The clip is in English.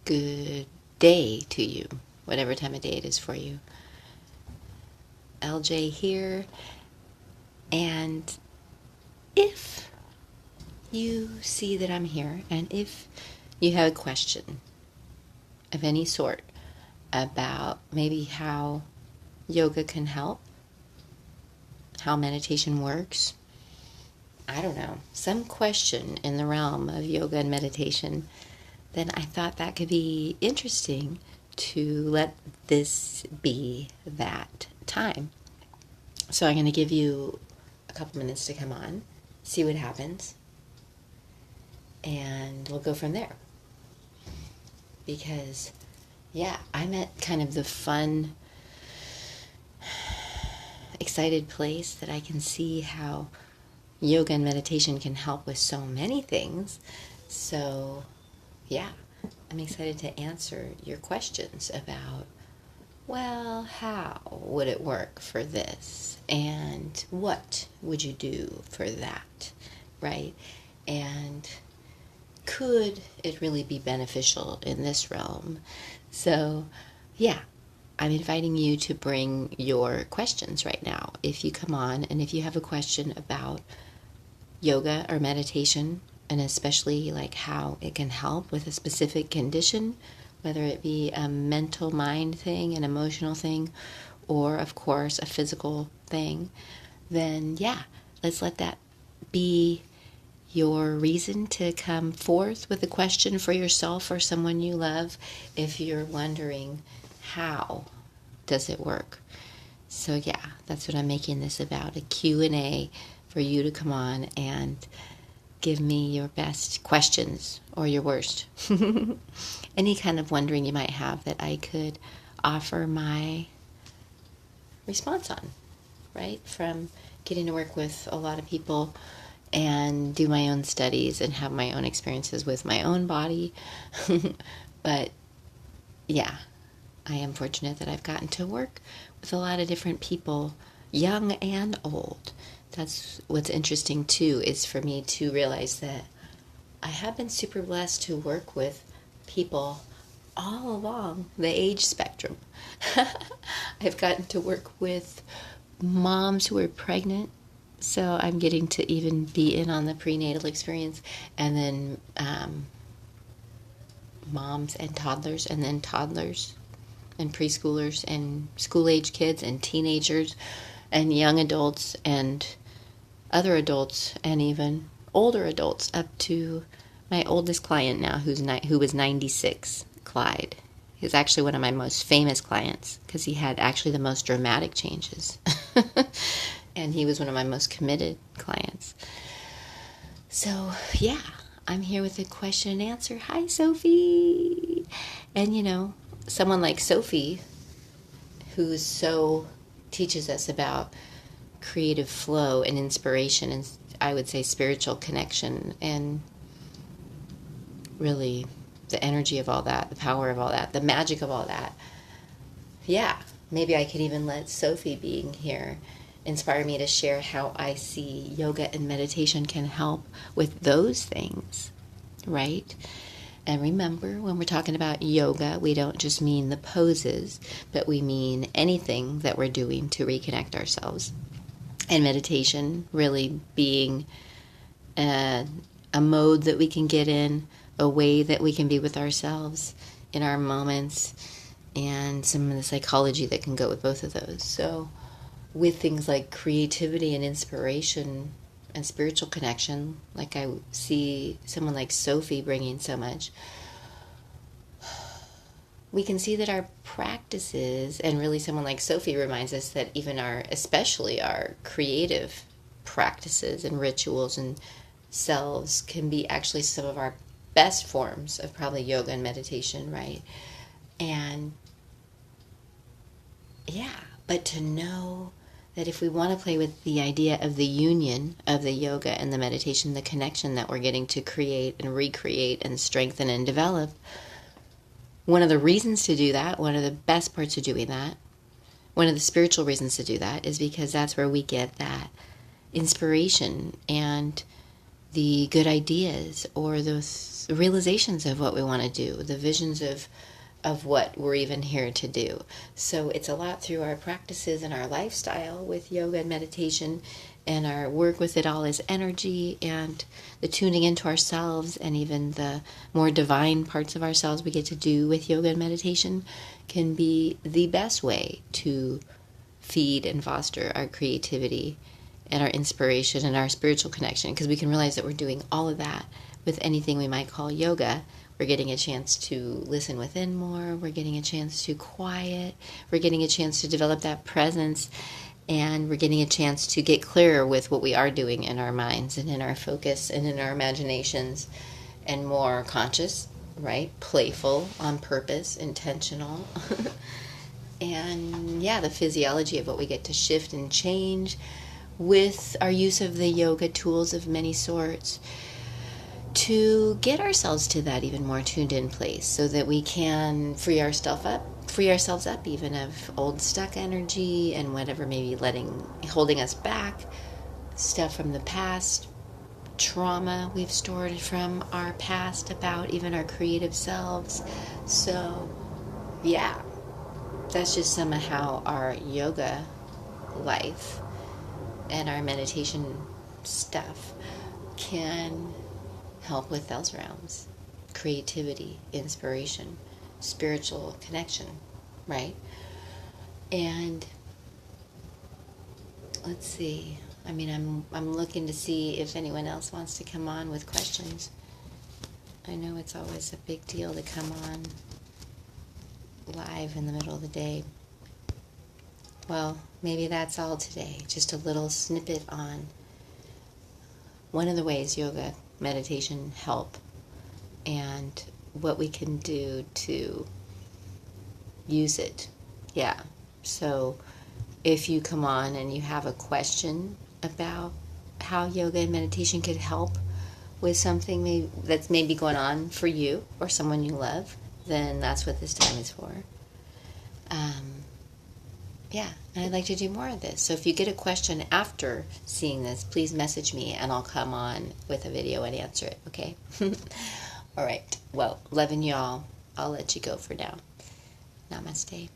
good day to you, whatever time of day it is for you. LJ here, and if you see that I'm here, and if you have a question of any sort about maybe how yoga can help, how meditation works, I don't know, some question in the realm of yoga and meditation, then I thought that could be interesting to let this be that time. So I'm going to give you a couple minutes to come on, see what happens, and we'll go from there. Because, yeah, I'm at kind of the fun, excited place that I can see how yoga and meditation can help with so many things. So, yeah, I'm excited to answer your questions about, well, how would it work for this? And what would you do for that? Right? And could it really be beneficial in this realm? So, yeah, I'm inviting you to bring your questions right now. If you come on and if you have a question about yoga or meditation, and especially like how it can help with a specific condition, whether it be a mental mind thing, an emotional thing, or of course a physical thing, then yeah, let's let that be your reason to come forth with a question for yourself or someone you love if you're wondering how does it work. So yeah, that's what I'm making this about, a Q&A for you to come on and give me your best questions or your worst. Any kind of wondering you might have that I could offer my response on, right? From getting to work with a lot of people and do my own studies and have my own experiences with my own body. But yeah, I am fortunate that I've gotten to work with a lot of different people, young and old. That's what's interesting too, is for me to realize that I have been super blessed to work with people all along the age spectrum. I've gotten to work with moms who are pregnant, so I'm getting to even be in on the prenatal experience, and then moms and toddlers, and then toddlers and preschoolers and school-age kids and teenagers and young adults and other adults and even older adults, up to my oldest client now who was 96, Clyde. He's actually one of my most famous clients because he had actually the most dramatic changes. And he was one of my most committed clients. So, yeah, I'm here with a question and answer. Hi, Sophie. And, you know, someone like Sophie, who so teaches us about creative flow and inspiration and, I would say, spiritual connection, and really the energy of all that, the power of all that, the magic of all that. Yeah, maybe I could even let Sophie being here inspire me to share how I see yoga and meditation can help with those things, right? And remember, when we're talking about yoga, we don't just mean the poses, but we mean anything that we're doing to reconnect ourselves. And meditation really being a mode that we can get in, a way that we can be with ourselves in our moments, and some of the psychology that can go with both of those. So with things like creativity and inspiration and spiritual connection, like I see someone like Sophie bringing so much, we can see that our practices, and really someone like Sophie reminds us that even especially our creative practices and rituals and selves can be actually some of our best forms of probably yoga and meditation, right? And yeah, but to know that if we want to play with the idea of the union of the yoga and the meditation, the connection that we're getting to create and recreate and strengthen and develop, one of the reasons to do that, one of the best parts of doing that, one of the spiritual reasons to do that is because that's where we get that inspiration and the good ideas or those realizations of what we want to do, the visions of what we're even here to do. So it's a lot through our practices and our lifestyle with yoga and meditation, and our work with it all is energy and the tuning into ourselves, and even the more divine parts of ourselves we get to do with yoga and meditation can be the best way to feed and foster our creativity and our inspiration and our spiritual connection, because we can realize that we're doing all of that with anything we might call yoga. We're getting a chance to listen within more, we're getting a chance to quiet, we're getting a chance to develop that presence, and we're getting a chance to get clearer with what we are doing in our minds and in our focus and in our imaginations, and more conscious, right? Playful, on purpose, intentional. And yeah, the physiology of what we get to shift and change with our use of the yoga tools of many sorts to get ourselves to that even more tuned in place, so that we can free ourselves up even of old stuck energy and whatever may be holding us back, stuff from the past, trauma we've stored from our past about even our creative selves. So yeah, that's just some of how our yoga life and our meditation stuff can help with those realms: creativity, inspiration, spiritual connection, right? And let's see, I'm looking to see if anyone else wants to come on with questions. I know it's always a big deal to come on live in the middle of the day. Well, maybe that's all today. Just a little snippet on one of the ways yoga, meditation help, and what we can do to use it. Yeah. So if you come on and you have a question about how yoga and meditation could help with something that's maybe going on for you or someone you love, then that's what this time is for. Yeah, and I'd like to do more of this. So if you get a question after seeing this, please message me and I'll come on with a video and answer it, okay? All right. Well, loving y'all. I'll let you go for now. Namaste.